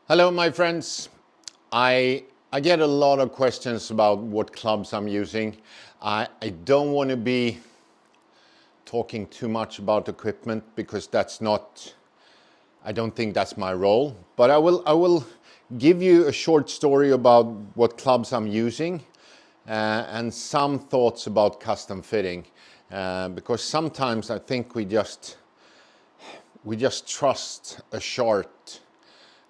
Hello, my friends. I get a lot of questions about what clubs I'm using. I don't want to be talking too much about equipment because I don't think that's my role. But I will give you a short story about what clubs I'm using and some thoughts about custom fitting. Because sometimes I think we just trust a chart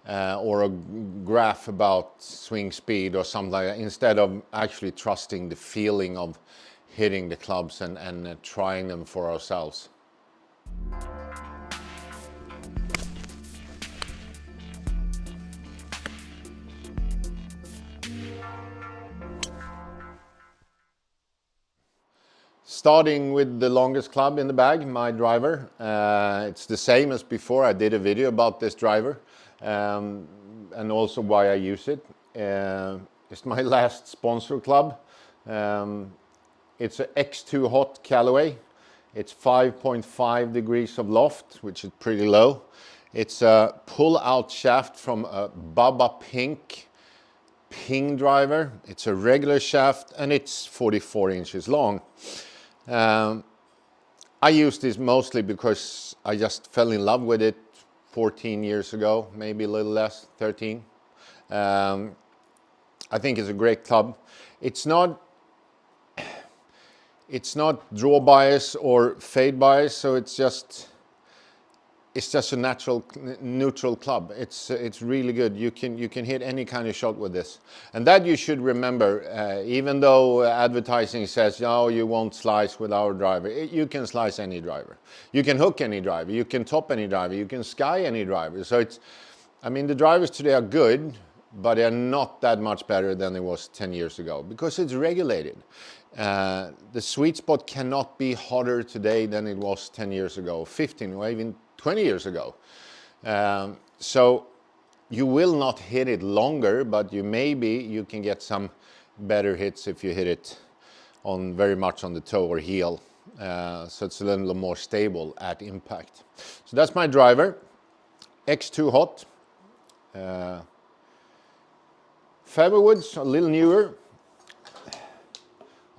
or a graph about swing speed or something like that, instead of actually trusting the feeling of hitting the clubs and trying them for ourselves. Starting with the longest club in the bag, my driver. It's the same as before. I did a video about this driver and also why I use it. It's my last sponsor club. It's an X2 Hot Callaway. It's 5.5 degrees of loft, which is pretty low. It's a pull-out shaft from a Bubba Ping driver. It's a regular shaft and it's 44 inches long. I use this mostly because I just fell in love with it 14 years ago, maybe a little less, 13. I think it's a great club. It's not draw bias or fade bias, so it's just a neutral club. It's really good. You can hit any kind of shot with this, and that you should remember. Even though advertising says, "Oh, you won't slice with our driver," you can slice any driver. You can hook any driver. You can top any driver. You can sky any driver. So the drivers today are good, but they're not that much better than it was 10 years ago because it's regulated. The sweet spot cannot be hotter today than it was 10 years ago, 15, or even 20 years ago. So you will not hit it longer, but you can get some better hits if you hit it very much on the toe or heel. So it's a little more stable at impact. So that's my driver, X2 Hot. Fairway woods, a little newer.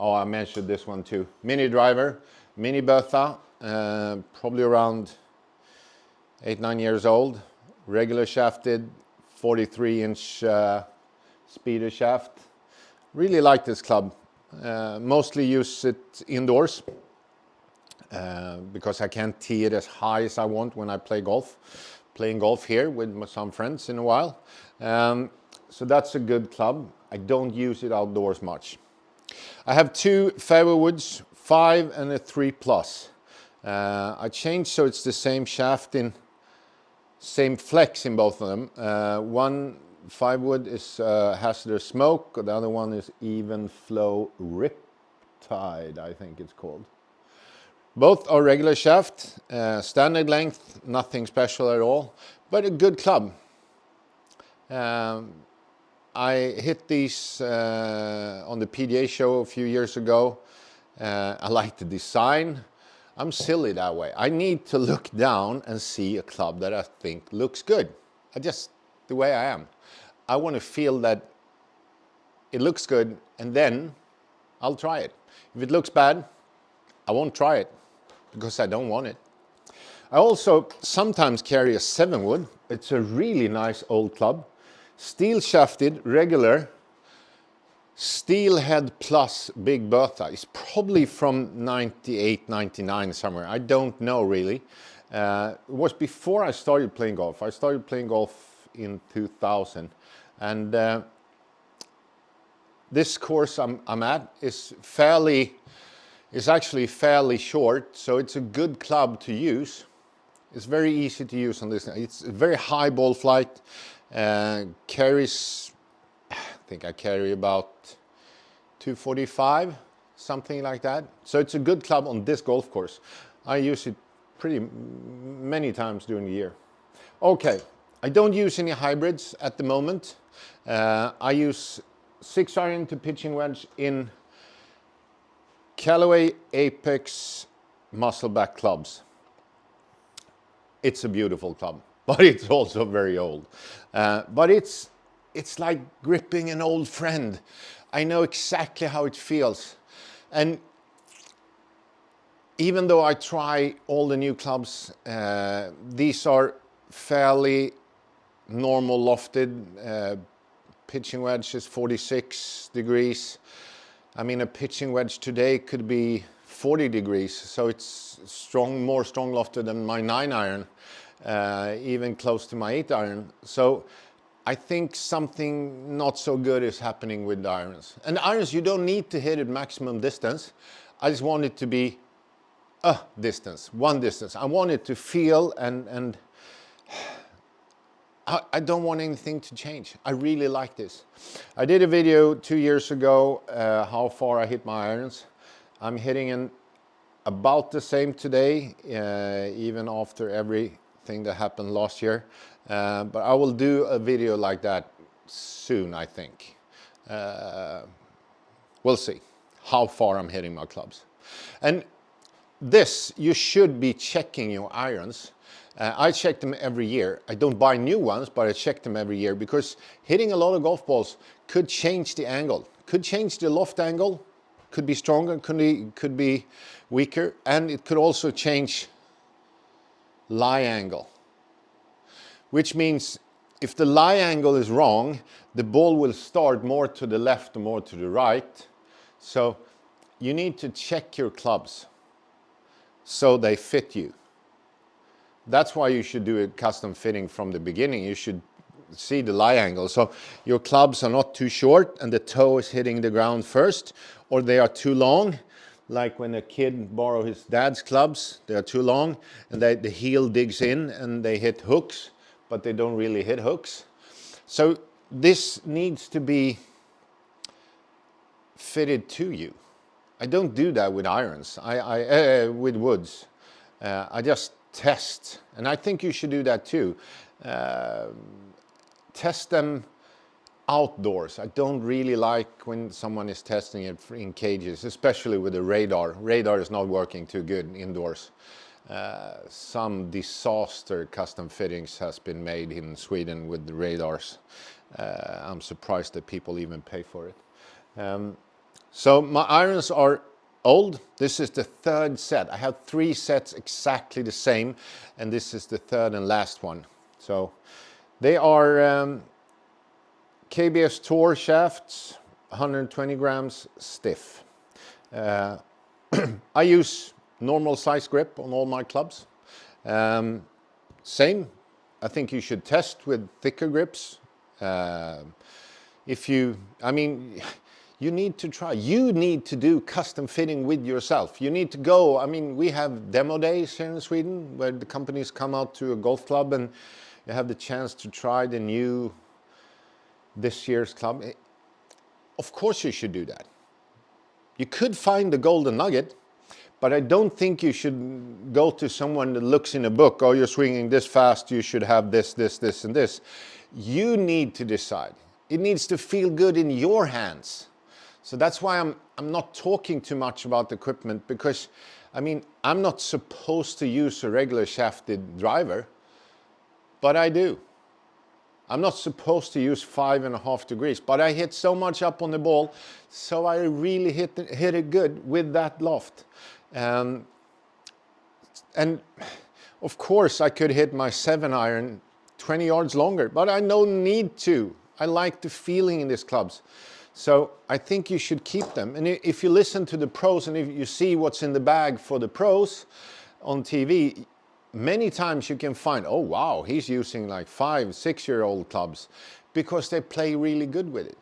Oh, I mentioned this one too. Mini driver, Mini Bertha, probably around 8-9 years old. Regular shafted, 43-inch speeder shaft. Really like this club. Mostly use it indoors because I can't tee it as high as I want when I play golf. Playing golf here with some friends in a while. So that's a good club. I don't use it outdoors much. I have two Fairway woods, 5 and a 3+. I changed so it's the same shaft same flex in both of them. One 5 wood is Hazardous Smoke, the other one is Even Flow Riptide, I think it's called. Both are regular shaft, standard length, nothing special at all, but a good club. I hit these on the PDA show a few years ago. I like the design. I'm silly that way. I need to look down and see a club that I think looks good. The way I am. I want to feel that it looks good and then I'll try it. If it looks bad, I won't try it because I don't want it. I also sometimes carry a 7 wood. It's a really nice old club. Steel shafted, regular, steel head plus Big Bertha. It's probably from 98, 99 somewhere. I don't know really. It was before I started playing golf. I started playing golf in 2000. And this course I'm at is actually fairly short. So it's a good club to use. It's very easy to use on this. It's a very high ball flight. Carries, I think I carry about 245, something like that. So it's a good club on this golf course. I use it pretty many times during the year. Okay, I don't use any hybrids at the moment. I use 6-iron to pitching wedge in Callaway Apex Muscleback clubs. It's a beautiful club. but it's also very old. But it's like gripping an old friend. I know exactly how it feels. And even though I try all the new clubs, these are fairly normal lofted. Pitching wedge is 46 degrees. I mean, a pitching wedge today could be 40 degrees, so it's strong, more strong lofted than my 9-iron, even close to my 8-iron. So I think something not so good is happening with the irons. And the irons, you don't need to hit at maximum distance. I just want it to be a distance, one distance. I want it to feel, and I don't want anything to change. I really like this. I did a video 2 years ago, how far I hit my irons. I'm hitting in about the same today, even after everything that happened last year. But I will do a video like that soon, I think. We'll see how far I'm hitting my clubs. And this, you should be checking your irons. I check them every year. I don't buy new ones, but I check them every year, because hitting a lot of golf balls could change the angle, could change the loft angle, could be stronger, could be weaker, and it could also change lie angle. Which means if the lie angle is wrong, the ball will start more to the left or more to the right. So you need to check your clubs so they fit you. That's why you should do a custom fitting from the beginning. You should see the lie angle. So your clubs are not too short and the toe is hitting the ground first, or they are too long. Like when a kid borrows his dad's clubs, they are too long and the heel digs in and they hit hooks, but they don't really hit hooks. So this needs to be fitted to you. I don't do that with irons, with woods. I just test, and I think you should do that too. Test them outdoors. I don't really like when someone is testing it in cages, especially with the radar. Radar is not working too good indoors. Some disaster custom fittings has been made in Sweden with the radars. I'm surprised that people even pay for it. So my irons are old. This is the third set. I have 3 sets exactly the same, and this is the third and last one. So they are KBS Tour shafts, 120 grams stiff. I use normal size grip on all my clubs. Same, I think you should test with thicker grips. You need to try. You need to do custom fitting with yourself. You need to go. I mean, we have demo days here in Sweden where the companies come out to a golf club and you have the chance to try the new, this year's club. Of course you should do that. You could find the golden nugget, but I don't think you should go to someone that looks in a book, oh, you're swinging this fast, you should have this, this, this, and this. You need to decide. It needs to feel good in your hands. So that's why I'm not talking too much about the equipment, because I mean, I'm not supposed to use a regular shafted driver, but I do. I'm not supposed to use 5.5 degrees, but I hit so much up on the ball, so I really hit it good with that loft. And of course I could hit my 7-iron 20 yards longer, but I don't need to. I like the feeling in these clubs. So I think you should keep them. And if you listen to the pros and if you see what's in the bag for the pros on TV, many times you can find, oh wow, he's using like 5-6-year-old clubs, because they play really good with it.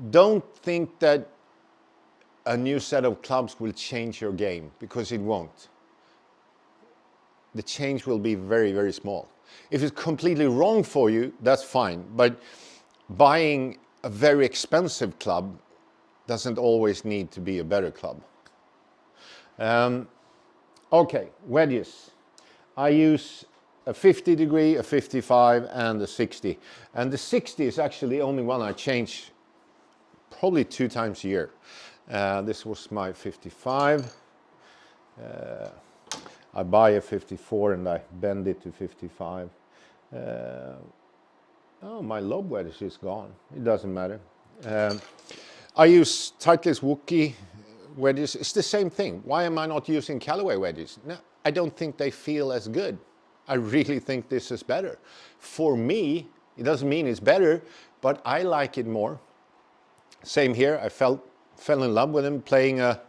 Don't think that a new set of clubs will change your game, because it won't. The change will be very, very small. If it's completely wrong for you, that's fine. But buying a very expensive club doesn't always need to be a better club. Okay, wedges. I use a 50 degree, a 55, and a 60. And the 60 is actually the only one I change probably 2 times a year. This was my 55. I buy a 54 and I bend it to 55. Oh, my lob wedge is gone. It doesn't matter. I use Titleist Wookie wedges. It's the same thing. Why am I not using Callaway wedges? No, I don't think they feel as good. I really think this is better. For me, it doesn't mean it's better, but I like it more. Same here. I fell in love with him playing a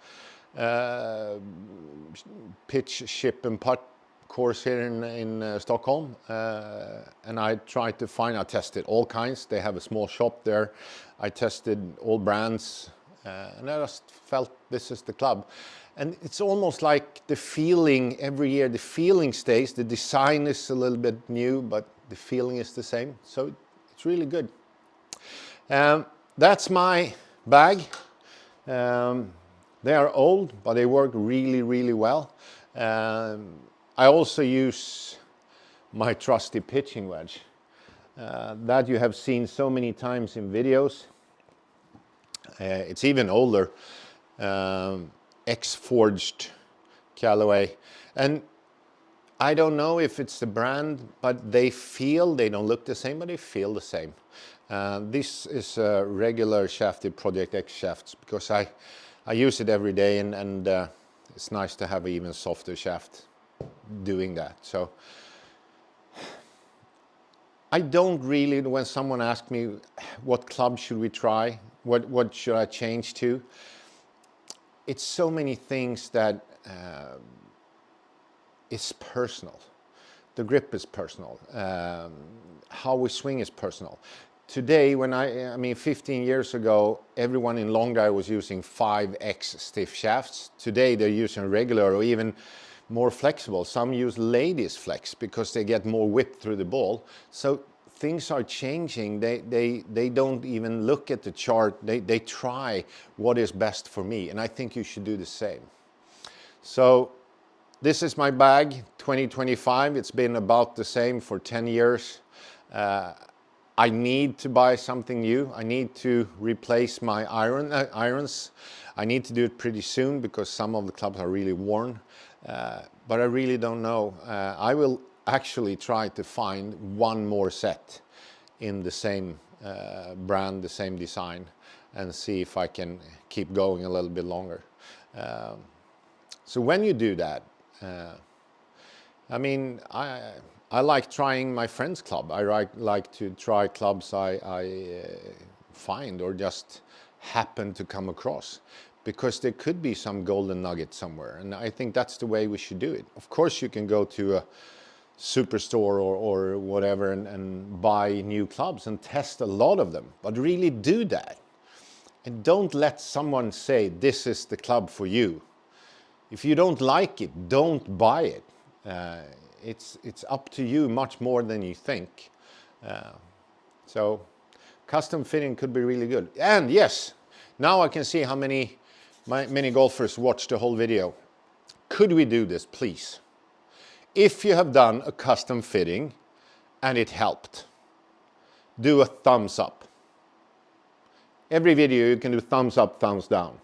pitch, ship and putt course here in Stockholm, and I tried to find, I tested all kinds. They have a small shop there. I tested all brands, and I just felt this is the club. And it's almost like the feeling every year, the feeling stays. The design is a little bit new, but the feeling is the same. So it's really good. That's my bag. They are old, but they work really, really well. I also use my trusty pitching wedge. That you have seen so many times in videos. It's even older. X-forged Callaway. And I don't know if it's the brand, but they don't look the same, but they feel the same. This is a regular shafted Project X shafts because I use it every day, and it's nice to have an even softer shaft doing that. So I don't really, when someone asks me what club should we try, what should I change to, it's so many things that it's personal. The grip is personal. How we swing is personal. Today, when I mean 15 years ago, everyone in long drive was using 5X stiff shafts. Today they're using regular or even more flexible. Some use ladies flex because they get more whip through the ball. So things are changing. They don't even look at the chart. They try what is best for me, and I think you should do the same. So this is my bag, 2025. It's been about the same for 10 years. I need to buy something new. I need to replace my irons. I need to do it pretty soon because some of the clubs are really worn. But I really don't know. I will actually try to find one more set in the same brand, the same design, and see if I can keep going a little bit longer. So when you do that, I mean, I like trying my friend's club. I like to try clubs I find or just happen to come across, because there could be some golden nugget somewhere, and I think that's the way we should do it. Of course, you can go to a superstore or whatever and buy new clubs and test a lot of them, but really do that. And don't let someone say, this is the club for you. If you don't like it, don't buy it. It's up to you much more than you think. So custom fitting could be really good. And yes, now I can see how many golfers watched the whole video. Could we do this, please? If you have done a custom fitting and it helped, do a thumbs up. Every video you can do thumbs up, thumbs down.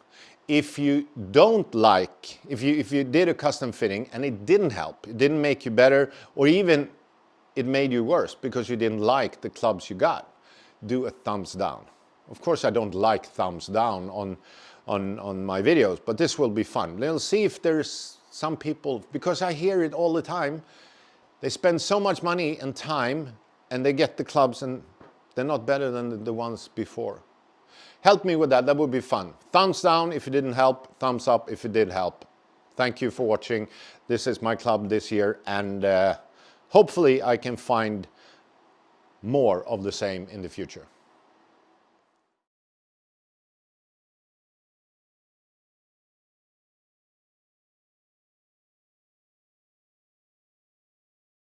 If you don't like, if you did a custom fitting and it didn't help, it didn't make you better, or even it made you worse because you didn't like the clubs you got, do a thumbs down. Of course, I don't like thumbs down on my videos, but this will be fun. Let's see if there's some people, because I hear it all the time, they spend so much money and time and they get the clubs and they're not better than the ones before. Help me with that, that would be fun. Thumbs down if it didn't help, thumbs up if it did help. Thank you for watching. This is my club this year, and hopefully I can find more of the same in the future.